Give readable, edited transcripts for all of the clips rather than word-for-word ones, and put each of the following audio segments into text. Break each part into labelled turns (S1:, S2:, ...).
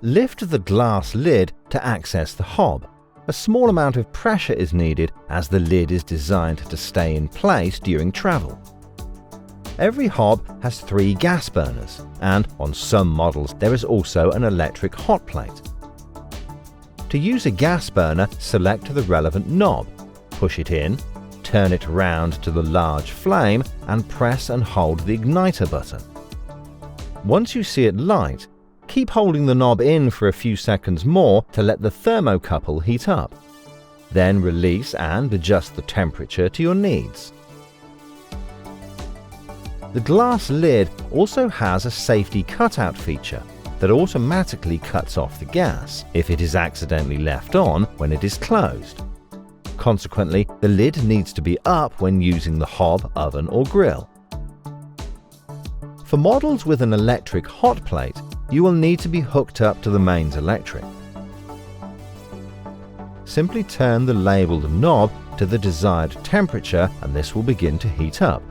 S1: lift the glass lid to access the hob. A small amount of pressure is needed as the lid is designed to stay in place during travel. Every hob has 3 gas burners, and on some models there is also an electric hot plate. To use a gas burner, select the relevant knob, push it in, turn it round to the large flame and press and hold the igniter button. Once you see it light, keep holding the knob in for a few seconds more to let the thermocouple heat up. Then release and adjust the temperature to your needs. The glass lid also has a safety cutout feature that automatically cuts off the gas if it is accidentally left on when it is closed. Consequently, the lid needs to be up when using the hob, oven or grill. For models with an electric hot plate, you will need to be hooked up to the mains electric. Simply turn the labelled knob to the desired temperature and this will begin to heat up.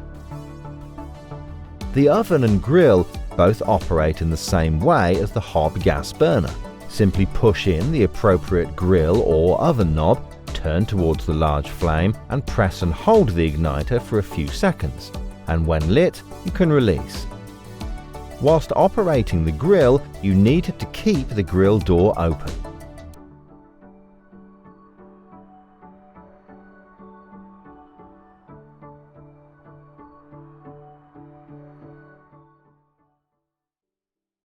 S1: The oven and grill both operate in the same way as the hob gas burner. Simply push in the appropriate grill or oven knob, turn towards the large flame and press and hold the igniter for a few seconds, and when lit, you can release. Whilst operating the grill, you need to keep the grill door open.